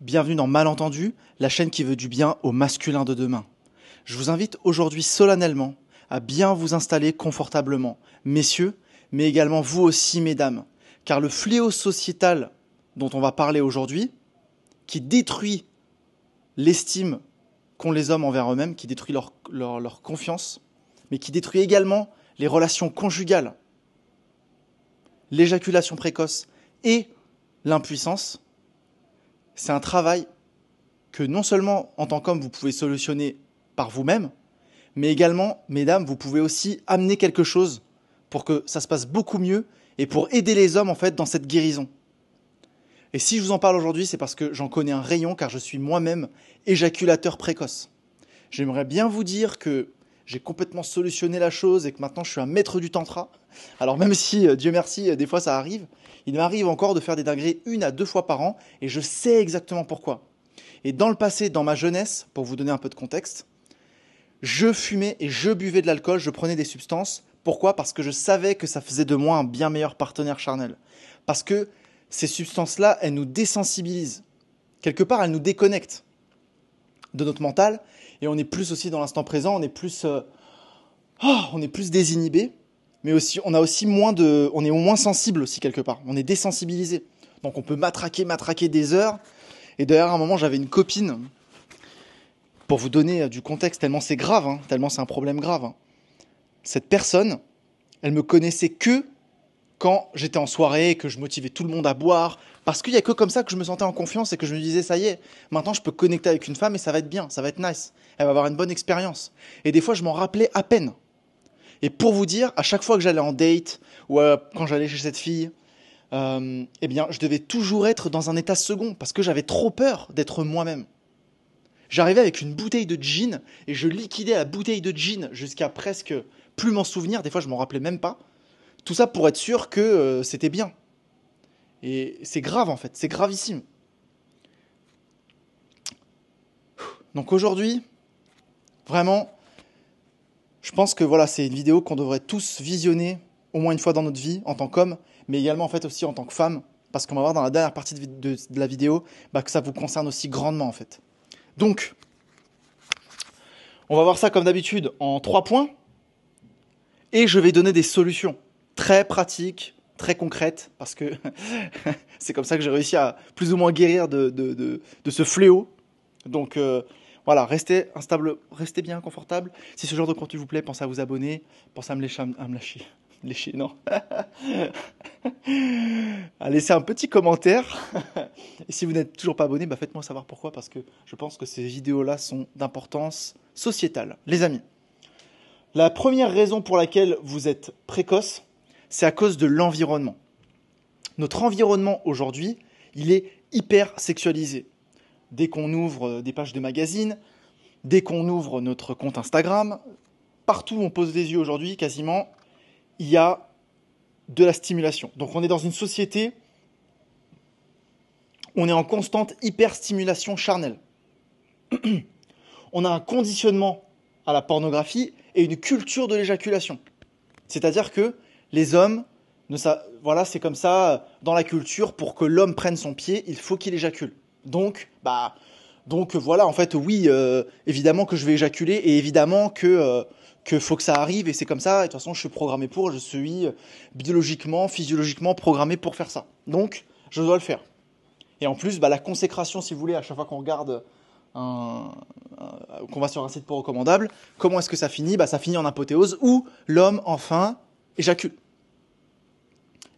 Bienvenue dans Malentendu, la chaîne qui veut du bien au masculin de demain. Je vous invite aujourd'hui solennellement à bien vous installer confortablement, messieurs, mais également vous aussi, mesdames, car le fléau sociétal dont on va parler aujourd'hui, qui détruit l'estime qu'ont les hommes envers eux-mêmes, qui détruit leur confiance, mais qui détruit également les relations conjugales, l'éjaculation précoce et l'impuissance, c'est un travail que non seulement en tant qu'homme vous pouvez solutionner par vous-même, mais également, mesdames, vous pouvez aussi amener quelque chose pour que ça se passe beaucoup mieux et pour aider les hommes en fait dans cette guérison. Et si je vous en parle aujourd'hui, c'est parce que j'en connais un rayon, car je suis moi-même éjaculateur précoce. J'aimerais bien vous dire que j'ai complètement solutionné la chose et que maintenant je suis un maître du tantra. Alors même si, Dieu merci, des fois ça arrive, il m'arrive encore de faire des dingueries 1 à 2 fois par an et je sais exactement pourquoi. Et dans le passé, dans ma jeunesse, pour vous donner un peu de contexte, je fumais et je buvais de l'alcool, je prenais des substances. Pourquoi ? Parce que je savais que ça faisait de moi un bien meilleur partenaire charnel. Parce que ces substances-là, elles nous désensibilisent. Quelque part, elles nous déconnectent de notre mental et on est plus aussi dans l'instant présent, on est plus désinhibé, mais aussi on est moins sensible aussi quelque part. On est désensibilisé. Donc on peut matraquer des heures. Et d'ailleurs, à un moment, j'avais une copine, pour vous donner du contexte, tellement c'est grave, tellement c'est un problème grave. Cette personne, elle me connaissait que quand j'étais en soirée, que je motivais tout le monde à boire, parce qu'il n'y a que comme ça que je me sentais en confiance et que je me disais, ça y est, maintenant je peux connecter avec une femme et ça va être bien, ça va être nice, elle va avoir une bonne expérience. Et des fois, je m'en rappelais à peine. Et pour vous dire, à chaque fois que j'allais en date, ou quand j'allais chez cette fille, eh bien, je devais toujours être dans un état second, parce que j'avais trop peur d'être moi-même. J'arrivais avec une bouteille de gin, et je liquidais la bouteille de gin jusqu'à presque plus m'en souvenir, des fois je m'en rappelais même pas. Tout ça pour être sûr que c'était bien. Et c'est grave en fait, c'est gravissime. Donc aujourd'hui, vraiment, je pense que voilà, c'est une vidéo qu'on devrait tous visionner au moins une fois dans notre vie en tant qu'homme, mais également en fait aussi en tant que femme, parce qu'on va voir dans la dernière partie de la vidéo que ça vous concerne aussi grandement en fait. Donc, on va voir ça comme d'habitude en 3 points, et je vais donner des solutions très pratiques, très concrètes, parce que c'est comme ça que j'ai réussi à plus ou moins guérir de ce fléau. Donc voilà, restez instable, restez bien confortable. Si ce genre de contenu vous plaît, pensez à vous abonner, pensez à me lâcher. Lécher, non. À laisser un petit commentaire. Et si vous n'êtes toujours pas abonné, faites-moi savoir pourquoi, parce que je pense que ces vidéos-là sont d'importance sociétale. Les amis, la première raison pour laquelle vous êtes précoce, c'est à cause de l'environnement. Notre environnement aujourd'hui, il est hyper sexualisé. Dès qu'on ouvre des pages de magazines, dès qu'on ouvre notre compte Instagram, partout où on pose les yeux aujourd'hui, quasiment, il y a de la stimulation. Donc on est dans une société, on est en constante hyperstimulation charnelle. On a un conditionnement à la pornographie et une culture de l'éjaculation. C'est-à-dire que les hommes, voilà, c'est comme ça, dans la culture, pour que l'homme prenne son pied, il faut qu'il éjacule. Donc voilà, en fait, oui, évidemment que je vais éjaculer et évidemment que faut que ça arrive et c'est comme ça. Et de toute façon, je suis programmé pour, je suis biologiquement, physiologiquement programmé pour faire ça. Donc, je dois le faire. Et en plus, la consécration, si vous voulez, à chaque fois qu'on regarde qu'on va sur un site peu recommandable, comment est-ce que ça finit ? Ça finit en apothéose où l'homme, enfin, éjacule.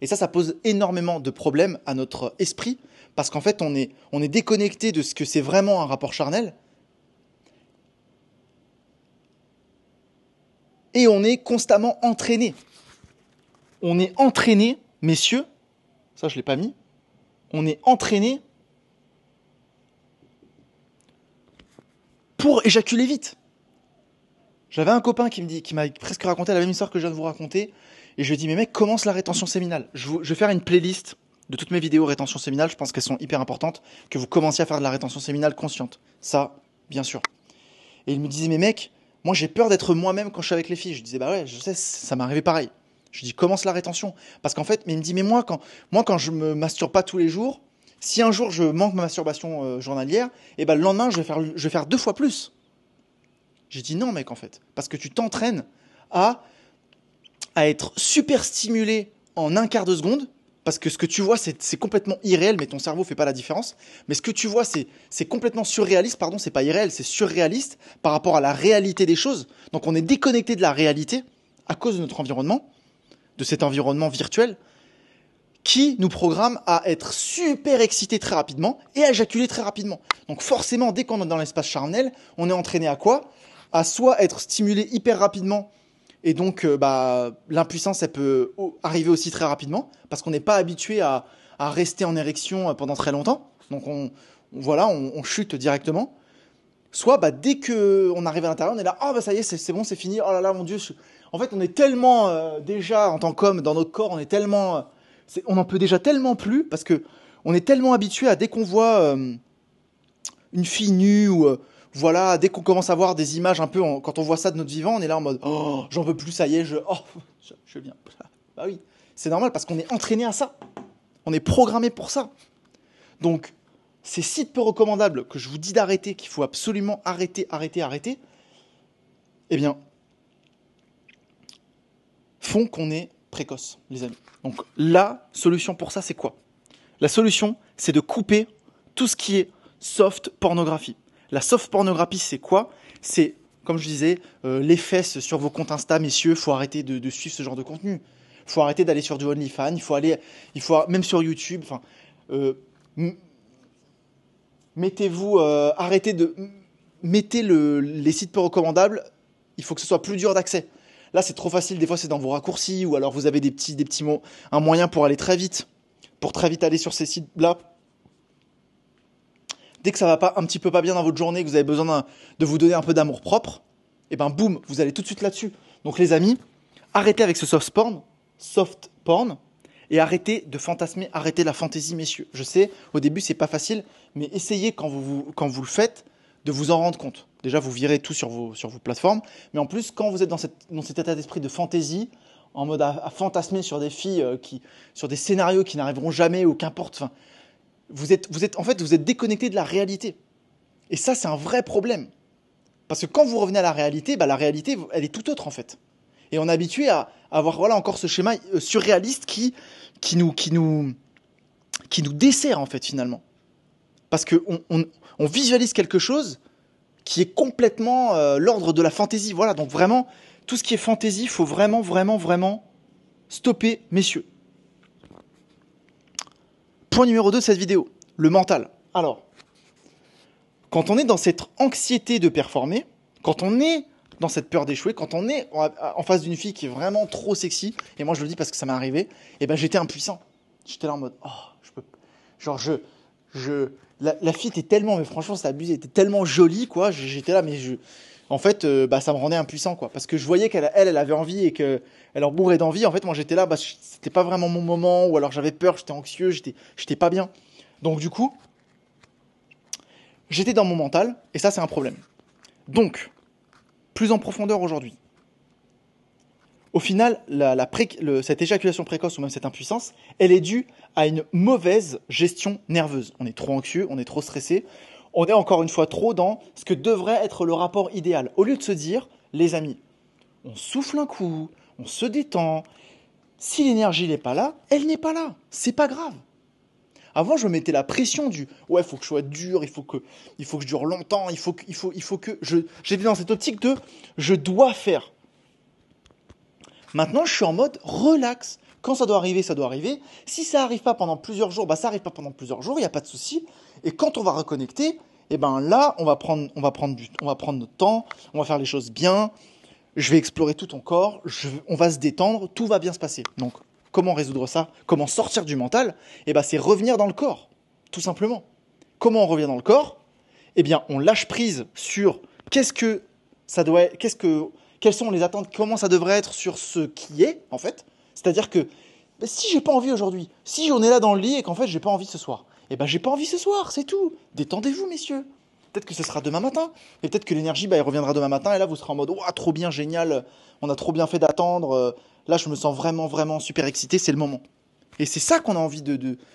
Et ça pose énormément de problèmes à notre esprit, parce qu'en fait, on est déconnecté de ce que c'est vraiment un rapport charnel, et on est constamment entraîné. On est entraîné, messieurs, ça je ne l'ai pas mis, on est entraîné pour éjaculer vite. J'avais un copain qui m'a presque raconté la même histoire que je viens de vous raconter, et je lui ai dit, mais mec, commence la rétention séminale. Je vais faire une playlist de toutes mes vidéos rétention séminale, je pense qu'elles sont hyper importantes, que vous commenciez à faire de la rétention séminale consciente. Ça, bien sûr. Et il me disait, mais mec, moi j'ai peur d'être moi-même quand je suis avec les filles. Je disais, ouais, je sais, ça m'est arrivé pareil. Je dis, commence la rétention. Parce qu'en fait, mais il me dit, mais moi quand je me masturbe pas tous les jours, Si un jour je manque ma masturbation journalière, et ben le lendemain je vais faire 2 fois plus. J'ai dit non mec en fait, parce que tu t'entraînes à, à être super stimulé en un quart de seconde, parce que ce que tu vois c'est complètement irréel, mais ton cerveau fait pas la différence. Mais ce que tu vois c'est complètement surréaliste, pardon, c'est pas irréel, c'est surréaliste par rapport à la réalité des choses. Donc on est déconnecté de la réalité à cause de notre environnement, de cet environnement virtuel, qui nous programme à être super excité très rapidement et à éjaculer très rapidement. Donc forcément, dès qu'on est dans l'espace charnel, on est entraîné à quoi? À soit être stimulé hyper rapidement, et donc l'impuissance, elle peut arriver aussi très rapidement, parce qu'on n'est pas habitué à rester en érection pendant très longtemps. Donc on chute directement. Soit dès qu'on arrive à l'intérieur, on est là, ah ça y est, c'est bon, c'est fini, oh là là, mon Dieu. En fait, on est tellement, déjà, en tant qu'homme, dans notre corps, on est tellement... on en peut déjà tellement plus, parce que on est tellement habitué à, dès qu'on voit une fille nue, ou voilà, dès qu'on commence à voir des images un peu, quand on voit ça de notre vivant, on est là en mode, oh, j'en veux plus, ça y est, je viens. Bah oui, c'est normal, parce qu'on est entraîné à ça. On est programmé pour ça. Donc, ces sites peu recommandables que je vous dis d'arrêter, qu'il faut absolument arrêter, eh bien, font qu'on est précoce, les amis. Donc, la solution pour ça, c'est quoi? La solution, c'est de couper tout ce qui est soft pornographie. La soft pornographie, c'est quoi? C'est, comme je disais, les fesses sur vos comptes Insta, messieurs, il faut arrêter de suivre ce genre de contenu. Il faut arrêter d'aller sur du OnlyFans, même sur YouTube, enfin... mettez-vous, mettez les sites peu recommandables, il faut que ce soit plus dur d'accès. Là, c'est trop facile, des fois c'est dans vos raccourcis, ou alors vous avez des petits mots, un moyen pour aller très vite, aller sur ces sites-là. Dès que ça va pas un petit peu pas bien dans votre journée, que vous avez besoin de vous donner un peu d'amour propre, et ben boum, vous allez tout de suite là-dessus. Donc les amis, arrêtez avec ce soft porn, et arrêtez de fantasmer, arrêtez la fantaisie, messieurs. Je sais, au début, c'est pas facile, mais essayez quand vous le faites de vous en rendre compte. Déjà, vous virez tout sur vos plateformes, mais en plus, quand vous êtes dans cet état d'esprit de fantaisie, en mode à fantasmer sur des filles, sur des scénarios qui n'arriveront jamais, ou qu'importe, vous êtes déconnecté de la réalité. Et ça, c'est un vrai problème. Parce que quand vous revenez à la réalité, la réalité, elle est tout autre en fait. Et on est habitué à avoir encore ce schéma surréaliste qui nous dessert en fait finalement. Parce qu'on visualise quelque chose qui est complètement l'ordre de la fantaisie. Voilà, donc vraiment, tout ce qui est fantaisie, il faut vraiment, vraiment, vraiment stopper, messieurs. Point numéro 2 de cette vidéo, le mental. Alors, quand on est dans cette anxiété de performer, quand on est dans cette peur d'échouer, quand on est en face d'une fille qui est vraiment trop sexy, et moi je le dis parce que ça m'est arrivé, et j'étais impuissant. J'étais là en mode, la fille était tellement, mais franchement c'est abusé, elle était tellement jolie, quoi, j'étais là, mais en fait, ça me rendait impuissant, quoi, parce que je voyais qu'elle avait envie et qu'elle en bourrait d'envie. En fait, moi j'étais là, c'était pas vraiment mon moment, ou alors j'avais peur, j'étais anxieux, j'étais pas bien. Donc du coup, j'étais dans mon mental, et ça c'est un problème. Donc, plus en profondeur aujourd'hui. Au final, cette éjaculation précoce ou même cette impuissance, elle est due à une mauvaise gestion nerveuse. On est trop anxieux, on est trop stressé, on est encore une fois trop dans ce que devrait être le rapport idéal. Au lieu de se dire, les amis, on souffle un coup, on se détend, si l'énergie n'est pas là, elle n'est pas là, c'est pas grave. Avant, je me mettais la pression du ouais, il faut que je sois dur, il faut que je dure longtemps, il faut que j'étais dans cette optique de je dois faire. Maintenant, je suis en mode relax. Quand ça doit arriver, ça doit arriver. Si ça n'arrive pas pendant plusieurs jours, ça n'arrive pas pendant plusieurs jours, il n'y a pas de souci. Et quand on va reconnecter, là, on va prendre notre temps, on va faire les choses bien, je vais explorer tout ton corps, on va se détendre, tout va bien se passer. Donc, comment résoudre ça? Comment sortir du mental? C'est revenir dans le corps, tout simplement. Comment on revient dans le corps? On lâche prise sur quelles sont les attentes, comment ça devrait être sur ce qui est, en fait. C'est-à-dire que si j'ai pas envie aujourd'hui, si on est là dans le lit et qu'en fait j'ai pas envie ce soir, j'ai pas envie ce soir, c'est tout. Détendez-vous, messieurs. Peut-être que ce sera demain matin, et peut-être que l'énergie, elle reviendra demain matin, et là vous serez en mode, oh, trop bien, génial, on a trop bien fait d'attendre, là je me sens vraiment, vraiment super excité, c'est le moment. Et c'est ça qu'on a envie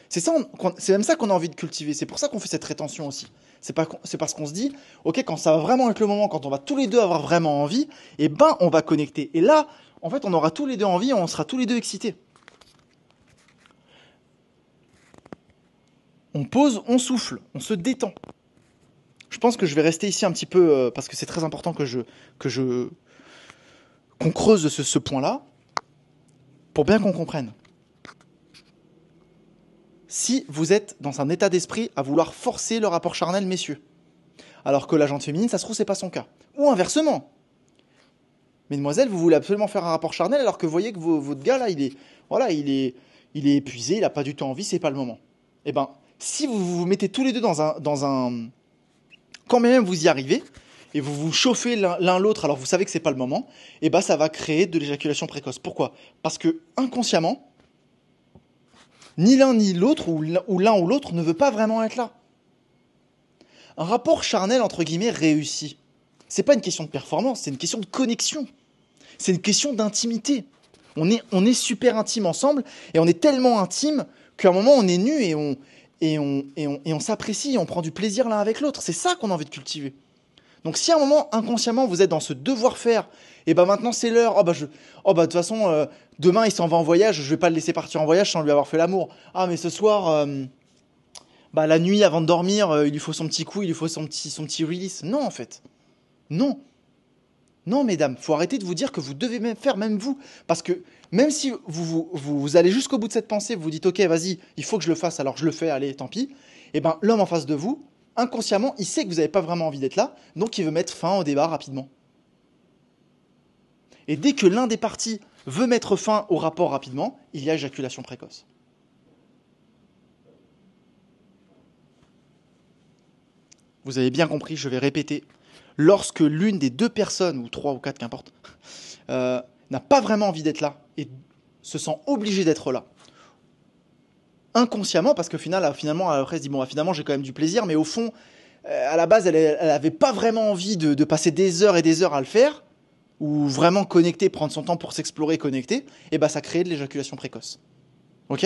c'est même ça qu'on a envie de cultiver. C'est pour ça qu'on fait cette rétention aussi. C'est parce qu'on se dit, ok, quand ça va vraiment être le moment, quand on va tous les deux avoir vraiment envie, eh ben, on va connecter. Et là, en fait, on aura tous les deux envie, on sera tous les deux excités. On pose, on souffle, on se détend. Je pense que je vais rester ici un petit peu, parce que c'est très important qu'on creuse ce point-là, pour bien qu'on comprenne. Si vous êtes dans un état d'esprit à vouloir forcer le rapport charnel, messieurs, alors que la jante féminine, ça se trouve, c'est pas son cas. Ou inversement. Mesdemoiselles, vous voulez absolument faire un rapport charnel, alors que vous voyez que votre gars, là, il est épuisé, il n'a pas du tout envie, c'est pas le moment. Eh ben, si vous vous mettez tous les deux dans un... Quand même vous y arrivez, et vous vous chauffez l'un l'autre, alors vous savez que c'est pas le moment, eh ben, ça va créer de l'éjaculation précoce. Pourquoi ? Parce que, inconsciemment, ni l'un ni l'autre, ou l'un ou l'autre, ne veut pas vraiment être là. Un rapport charnel, entre guillemets, réussi. C'est pas une question de performance, c'est une question de connexion. C'est une question d'intimité. On est super intime ensemble, et on est tellement intime qu'à un moment, on est nus et on s'apprécie, et on prend du plaisir l'un avec l'autre. C'est ça qu'on a envie de cultiver. Donc si à un moment, inconsciemment, vous êtes dans ce devoir-faire, et ben maintenant c'est l'heure, de toute façon, demain il s'en va en voyage, je vais pas le laisser partir en voyage sans lui avoir fait l'amour. Ah mais ce soir, la nuit avant de dormir, il lui faut son petit coup, il lui faut son petit release. Non en fait. Non. Non mesdames, faut arrêter de vous dire que vous devez même faire, même vous. Parce que même si vous allez jusqu'au bout de cette pensée, vous vous dites ok vas-y, il faut que je le fasse, alors je le fais, allez tant pis. Et ben l'homme en face de vous, inconsciemment, il sait que vous n'avez pas vraiment envie d'être là, donc il veut mettre fin au débat rapidement. Et dès que l'un des partis veut mettre fin au rapport rapidement, il y a éjaculation précoce. Vous avez bien compris, je vais répéter. Lorsque l'une des deux personnes, ou trois ou quatre, qu'importe, n'a pas vraiment envie d'être là et se sent obligée d'être là, inconsciemment, parce que finalement, après, elle se dit, bon, finalement, j'ai quand même du plaisir, mais au fond, à la base, elle n'avait pas vraiment envie de passer des heures et des heures à le faire, ou vraiment connecter, prendre son temps pour s'explorer, connecter, et ben ça crée de l'éjaculation précoce. Ok ?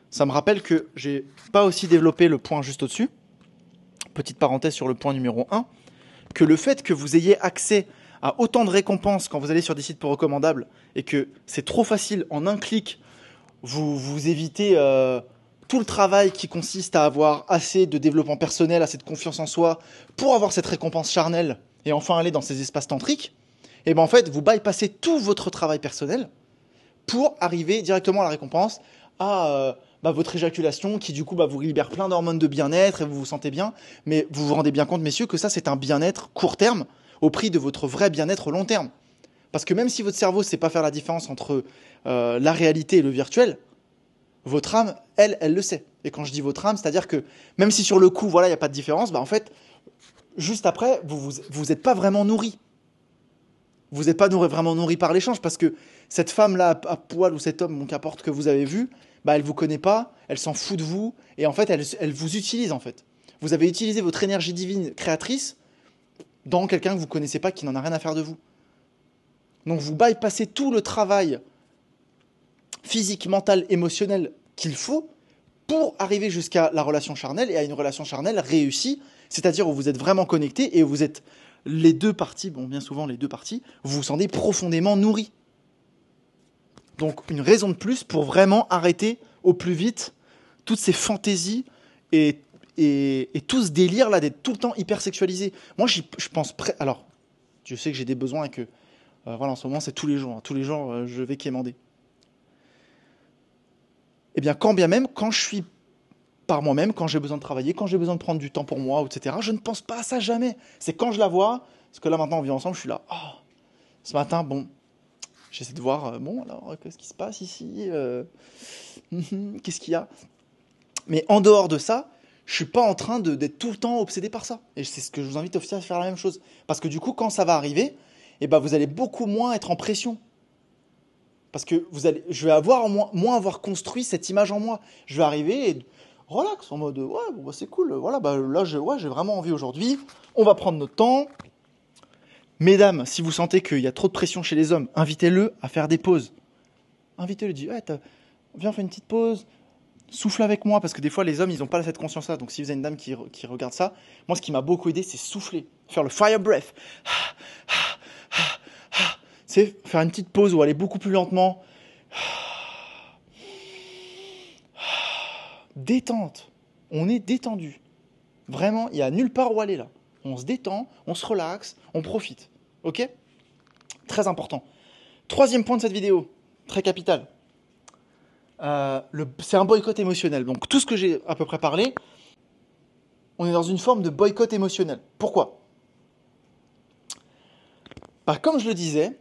Ça me rappelle que j'ai pas aussi développé le point juste au-dessus, petite parenthèse sur le point numéro 1, que le fait que vous ayez accès à autant de récompenses quand vous allez sur des sites peu recommandables, et que c'est trop facile, en un clic, vous évitez tout le travail qui consiste à avoir assez de développement personnel, assez de confiance en soi, pour avoir cette récompense charnelle, et enfin aller dans ces espaces tantriques, et bien en fait, vous bypassez tout votre travail personnel pour arriver directement à la récompense, à votre éjaculation, qui du coup vous libère plein d'hormones de bien-être, et vous vous sentez bien, mais vous vous rendez bien compte, messieurs, que ça c'est un bien-être court terme, au prix de votre vrai bien-être long terme. Parce que même si votre cerveau ne sait pas faire la différence entre la réalité et le virtuel, votre âme, elle le sait. Et quand je dis votre âme, c'est-à-dire que même si sur le coup, il n'y a pas de différence, en fait, juste après, vous n'êtes pas vraiment nourri. Vous n'êtes pas vraiment nourri par l'échange, parce que cette femme-là à poil, ou cet homme, qu'importe, que vous avez vu, elle ne vous connaît pas, elle s'en fout de vous, et en fait, elle vous utilise, en fait. Vous avez utilisé votre énergie divine créatrice dans quelqu'un que vous ne connaissez pas, qui n'en a rien à faire de vous. Donc vous bypassez tout le travail physique, mental, émotionnel qu'il faut pour arriver jusqu'à la relation charnelle, et à une relation charnelle réussie, c'est-à-dire où vous êtes vraiment connectés et où vous êtes les deux parties, bien souvent les deux parties, vous vous sentez profondément nourris. Donc une raison de plus pour vraiment arrêter au plus vite toutes ces fantaisies et tout ce délire là d'être tout le temps hyper sexualisé. Moi je pense, alors je sais que j'ai des besoins et que en ce moment c'est tous les jours, je vais quémander. Eh bien quand bien même, quand je suis par moi-même, quand j'ai besoin de travailler, quand j'ai besoin de prendre du temps pour moi, etc., je ne pense pas à ça jamais. C'est quand je la vois, parce que là maintenant on vit ensemble, je suis là, ce matin, j'essaie de voir, alors, qu'est-ce qui se passe ici qu'est-ce qu'il y a ? Mais en dehors de ça, je suis pas en train d'être tout le temps obsédé par ça. Et c'est ce que je vous invite aussi à faire la même chose. Parce que du coup, quand ça va arriver, vous allez beaucoup moins être en pression. Parce que je vais moins avoir construit cette image en moi. Je vais arriver et relax, en mode, c'est cool, là, j'ai vraiment envie aujourd'hui, on va prendre notre temps. Mesdames, si vous sentez qu'il y a trop de pression chez les hommes, invitez-le à faire des pauses. Invitez-le, dites, viens, on fait une petite pause. Souffle avec moi, parce que des fois, les hommes, ils n'ont pas cette conscience-là. Donc, si vous avez une dame qui regarde ça, moi, ce qui m'a beaucoup aidé, c'est souffler. Faire le fire breath. C'est faire une petite pause ou aller beaucoup plus lentement. Détente. On est détendu. Vraiment, il n'y a nulle part où aller là. On se détend, on se relaxe, on profite. Ok ? Très important. Troisième point de cette vidéo, très capital. C'est un boycott émotionnel. Donc tout ce que j'ai à peu près parlé, on est dans une forme de boycott émotionnel. Pourquoi ? Comme je le disais,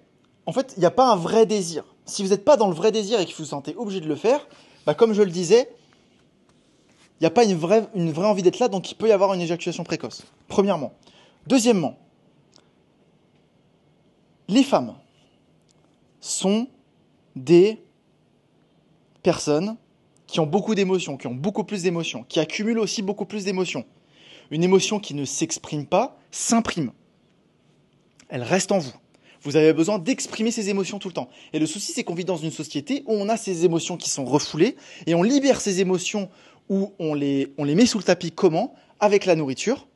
en fait, il n'y a pas un vrai désir. Si vous n'êtes pas dans le vrai désir et que vous vous sentez obligé de le faire, comme je le disais, il n'y a pas une vraie envie d'être là, donc il peut y avoir une éjaculation précoce. Premièrement. Deuxièmement, les femmes sont des personnes qui ont beaucoup d'émotions, qui ont beaucoup plus d'émotions, qui accumulent aussi beaucoup plus d'émotions. Une émotion qui ne s'exprime pas s'imprime. Elle reste en vous. Vous avez besoin d'exprimer ces émotions tout le temps. Et le souci, c'est qu'on vit dans une société où on a ces émotions qui sont refoulées et on libère ces émotions où on les met sous le tapis. Comment ? Avec la nourriture,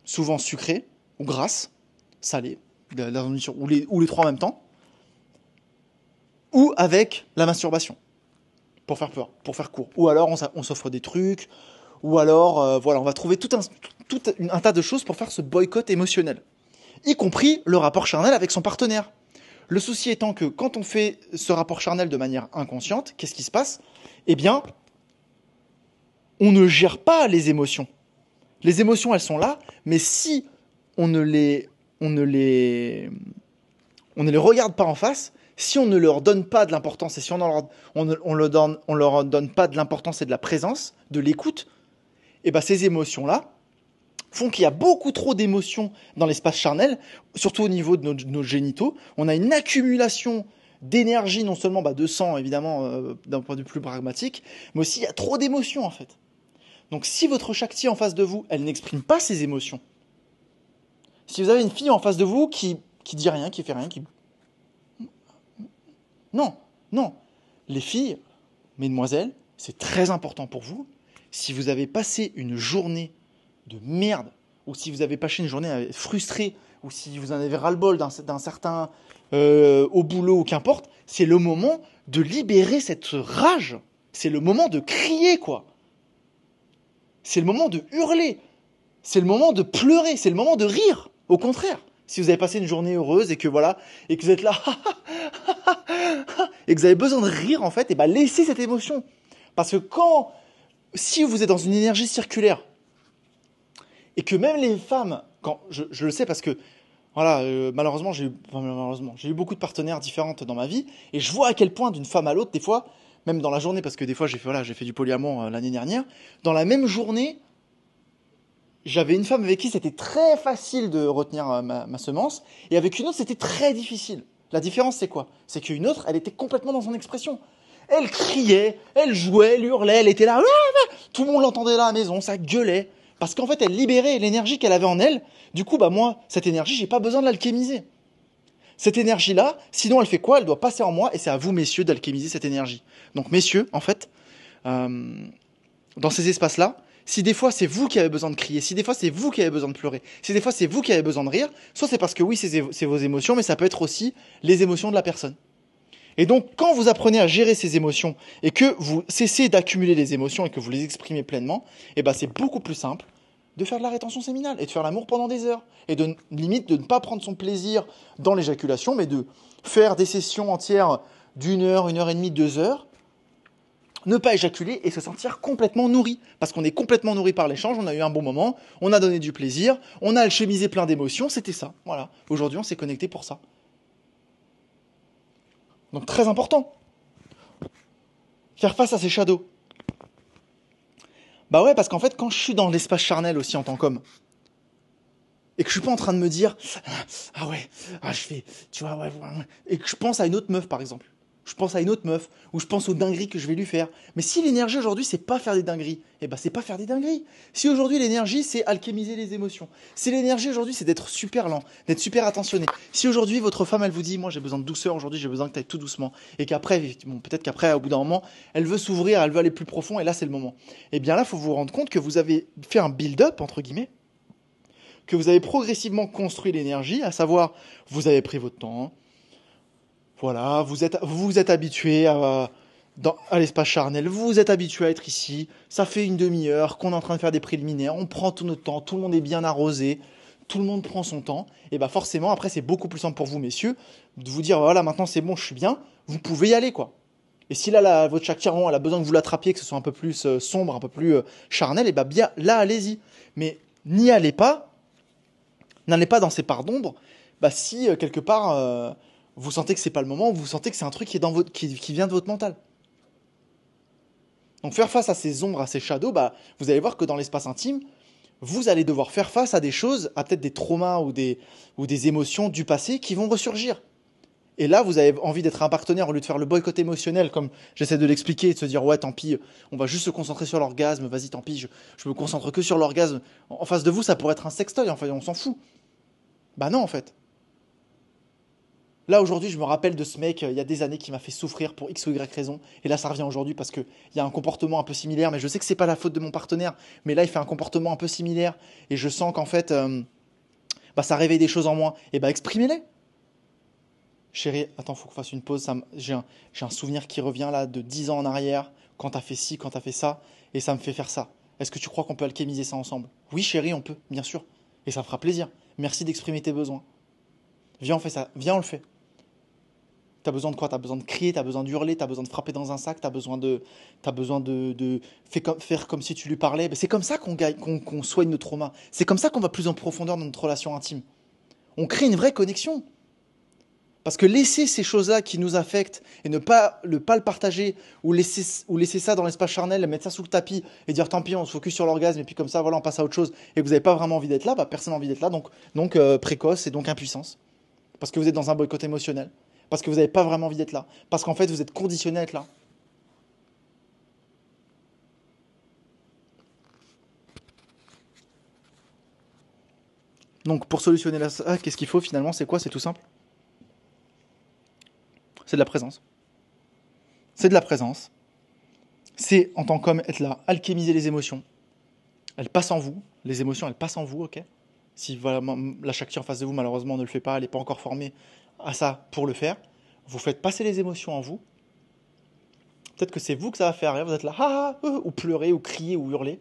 souvent sucrée ou grasse, salée, la nourriture, ou les trois en même temps, ou avec la masturbation, pour faire peur, pour faire court. Ou alors on s'offre des trucs, ou alors on va trouver tout un tas de choses pour faire ce boycott émotionnel, y compris le rapport charnel avec son partenaire. Le souci étant que quand on fait ce rapport charnel de manière inconsciente, qu'est-ce qui se passe ? Eh bien, on ne gère pas les émotions. Les émotions, elles sont là, mais si on ne les regarde pas en face, si on ne leur donne pas de l'importance et si on leur donne pas de l'importance et de la présence, de l'écoute, ces émotions-là font qu'il y a beaucoup trop d'émotions dans l'espace charnel, surtout au niveau de nos génitaux. On a une accumulation d'énergie, non seulement de sang, évidemment, d'un point de vue plus pragmatique, mais aussi il y a trop d'émotions, en fait. Donc si votre Shakti en face de vous, elle n'exprime pas ses émotions, si vous avez une fille en face de vous qui dit rien, qui fait rien, Non. Les filles, mesdemoiselles, c'est très important pour vous. Si vous avez passé une journée de merde, ou si vous avez passé une journée frustrée, ou si vous en avez ras-le-bol d'un certain au boulot ou qu'importe, c'est le moment de libérer cette rage. C'est le moment de crier, quoi. C'est le moment de hurler. C'est le moment de pleurer. C'est le moment de rire. Au contraire. Si vous avez passé une journée heureuse et que et que vous êtes là, et que vous avez besoin de rire, en fait, laissez cette émotion. Parce que si vous êtes dans une énergie circulaire, et que même les femmes, je le sais parce que, malheureusement, j'ai eu beaucoup de partenaires différentes dans ma vie, et je vois à quel point d'une femme à l'autre, des fois, même dans la journée, parce que des fois, j'ai fait du polyamour l'année dernière, dans la même journée, j'avais une femme avec qui c'était très facile de retenir ma semence, et avec une autre, c'était très difficile. La différence, c'est quoi ? C'est qu'une autre, elle était complètement dans son expression. Elle criait, elle jouait, elle hurlait, elle était là. Tout le monde l'entendait là à la maison, ça gueulait. Parce qu'en fait, elle libérait l'énergie qu'elle avait en elle. Du coup, moi, cette énergie, j'ai pas besoin de l'alchémiser. Cette énergie-là, sinon elle fait quoi ? Elle doit passer en moi, et c'est à vous, messieurs, d'alchémiser cette énergie. Donc, messieurs, en fait, dans ces espaces-là, si des fois c'est vous qui avez besoin de crier, si des fois c'est vous qui avez besoin de pleurer, si des fois c'est vous qui avez besoin de rire, soit c'est parce que oui, c'est vos émotions, mais ça peut être aussi les émotions de la personne. Et donc, quand vous apprenez à gérer ces émotions et que vous cessez d'accumuler les émotions et que vous les exprimez pleinement, c'est beaucoup plus simple de faire de la rétention séminale et de faire l'amour pendant des heures. Et limite de ne pas prendre son plaisir dans l'éjaculation, mais de faire des sessions entières d'1 heure, 1h30, 2 heures, ne pas éjaculer et se sentir complètement nourri. Parce qu'on est complètement nourri par l'échange, on a eu un bon moment, on a donné du plaisir, on a alchimisé plein d'émotions, c'était ça. Voilà. Aujourd'hui, on s'est connecté pour ça. Donc très important. Faire face à ces shadows. Parce qu'en fait, quand je suis dans l'espace charnel aussi en tant qu'homme, et que je suis pas en train de me dire, je fais, tu vois, et que je pense à une autre meuf par exemple, Je pense à une autre meuf, ou je pense aux dingueries que je vais lui faire. Mais si l'énergie aujourd'hui, c'est pas faire des dingueries, eh ben c'est pas faire des dingueries. Si aujourd'hui l'énergie, c'est alchimiser les émotions. Si l'énergie aujourd'hui, c'est d'être super lent, d'être super attentionné. Si aujourd'hui, votre femme, elle vous dit, moi j'ai besoin de douceur aujourd'hui, j'ai besoin que tu ailles tout doucement. Et qu'après, bon, peut-être qu'après, au bout d'un moment, elle veut s'ouvrir, elle veut aller plus profond, et là, c'est le moment. Eh bien là, il faut vous rendre compte que vous avez fait un build-up, entre guillemets, que vous avez progressivement construit l'énergie, à savoir, vous avez pris votre temps. Voilà, vous vous êtes habitué à l'espace charnel, vous vous êtes habitué à être ici, ça fait une demi-heure qu'on est en train de faire des préliminaires, on prend tout notre temps, tout le monde est bien arrosé, tout le monde prend son temps, et bah forcément après c'est beaucoup plus simple pour vous messieurs de vous dire voilà maintenant c'est bon je suis bien, vous pouvez y aller quoi. Et si là votre chakra elle a besoin que vous l'attrapiez, que ce soit un peu plus sombre, un peu plus charnel, et bah bien là allez-y. Mais n'y allez pas, n'allez pas dans ces parts d'ombre, bah si quelque part vous sentez que c'est pas le moment, vous sentez que c'est un truc qui est dans votre, qui vient de votre mental. Donc faire face à ces ombres, à ces shadows, bah, vous allez voir que dans l'espace intime, vous allez devoir faire face à des choses, à peut-être des traumas ou des émotions du passé qui vont ressurgir. Et là, vous avez envie d'être un partenaire au lieu de faire le boycott émotionnel, comme j'essaie de l'expliquer, et de se dire ouais, tant pis, on va juste se concentrer sur l'orgasme, vas-y, tant pis, je me concentre que sur l'orgasme. En face de vous, ça pourrait être un sextoy, enfin, on s'en fout. Bah non, en fait. Là, aujourd'hui, je me rappelle de ce mec, il y a des années, qui m'a fait souffrir pour X ou Y raison. Et là, ça revient aujourd'hui parce qu'il y a un comportement un peu similaire. Mais je sais que c'est pas la faute de mon partenaire. Mais là, il fait un comportement un peu similaire. Et je sens qu'en fait, bah, ça réveille des choses en moi. Et bah, exprimez-les. Chérie, attends, faut qu'on fasse une pause. J'ai un souvenir qui revient là de 10 ans en arrière. Quand t'as fait ci, quand t'as fait ça. Et ça me fait faire ça. Est-ce que tu crois qu'on peut alchimiser ça ensemble? Oui, chérie, on peut, bien sûr. Et ça me fera plaisir. Merci d'exprimer tes besoins. Viens, on fait ça. Viens, on le fait. T'as besoin de quoi? T'as besoin de crier, t'as besoin de hurler, t'as besoin de frapper dans un sac, t'as besoin de faire comme si tu lui parlais. Ben, c'est comme ça qu'on gagne, qu'on soigne nos traumas. C'est comme ça qu'on va plus en profondeur dans notre relation intime. On crée une vraie connexion. Parce que laisser ces choses-là qui nous affectent et ne pas le partager ou laisser ça dans l'espace charnel, mettre ça sous le tapis et dire tant pis, on se focus sur l'orgasme et puis comme ça, voilà, on passe à autre chose et que vous n'avez pas vraiment envie d'être là, bah, personne n'a envie d'être là, donc précoce et donc impuissance. Parce que vous êtes dans un boycott émotionnel. Parce que vous n'avez pas vraiment envie d'être là. Parce qu'en fait, vous êtes conditionné à être là. Donc, pour solutionner ça, qu'est-ce qu'il faut finalement? C'est quoi? C'est tout simple. C'est de la présence. C'est de la présence. C'est, en tant qu'homme, être là, alchimiser les émotions. Elles passent en vous. Les émotions, elles passent en vous, ok? Si voilà, la Shakti en face de vous, malheureusement, ne le fait pas, elle n'est pas encore formée à ça pour le faire. Vous faites passer les émotions en vous. Peut-être que c'est vous que ça va faire rire. Vous êtes là, ou pleurer, ou crier, ou hurler.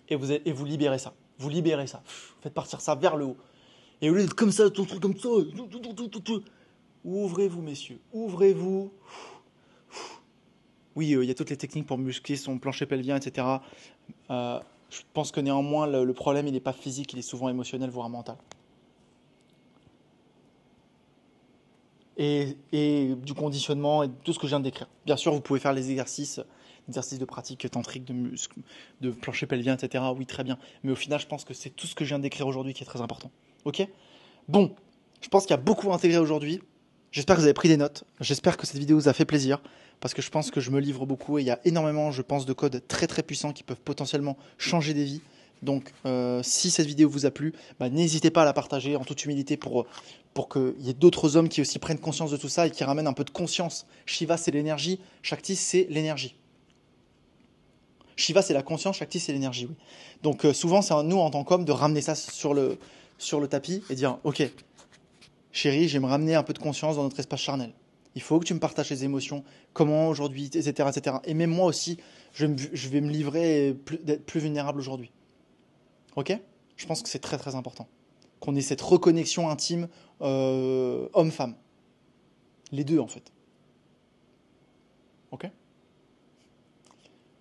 Et vous libérez ça. Vous libérez ça. Faites partir ça vers le haut. Et au lieu d'être comme ça, ton truc comme ça, ouvrez-vous, messieurs. Ouvrez-vous. Oui, il y a toutes les techniques pour muscler son plancher pelvien, etc. Je pense que néanmoins, le problème, il n'est pas physique, il est souvent émotionnel, voire mental. Et du conditionnement et tout ce que je viens de décrire. Bien sûr, vous pouvez faire les exercices de pratique tantrique, de plancher pelvien, etc. Oui, très bien. Mais au final, je pense que c'est tout ce que je viens de décrire aujourd'hui qui est très important. Ok? Bon, je pense qu'il y a beaucoup à intégrer aujourd'hui. J'espère que vous avez pris des notes. J'espère que cette vidéo vous a fait plaisir. Parce que je pense que je me livre beaucoup et il y a énormément, je pense, de codes très très puissants qui peuvent potentiellement changer des vies. Donc, si cette vidéo vous a plu, bah, n'hésitez pas à la partager en toute humilité pour qu'il y ait d'autres hommes qui aussi prennent conscience de tout ça et qui ramènent un peu de conscience. Shiva, c'est l'énergie. Shakti, c'est l'énergie. Shiva, c'est la conscience. Shakti, c'est l'énergie. Oui. Donc, souvent, c'est à nous, en tant qu'hommes, de ramener ça sur le tapis et dire, ok, chérie, je vais me ramener un peu de conscience dans notre espace charnel. Il faut que tu me partages tes émotions, comment aujourd'hui, etc., etc. Et même moi aussi, je vais me livrer et d'être plus vulnérable aujourd'hui. Ok? Je pense que c'est très très important. Qu'on ait cette reconnexion intime homme-femme. Les deux en fait. Ok?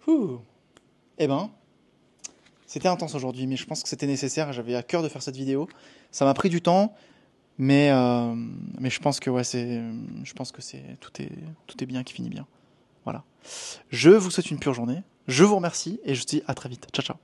Ouh. Eh ben, c'était intense aujourd'hui, mais je pense que c'était nécessaire. J'avais à cœur de faire cette vidéo. Ça m'a pris du temps, mais je pense que ouais, tout est bien qui finit bien. Voilà. Je vous souhaite une pure journée. Je vous remercie et je vous dis à très vite. Ciao ciao.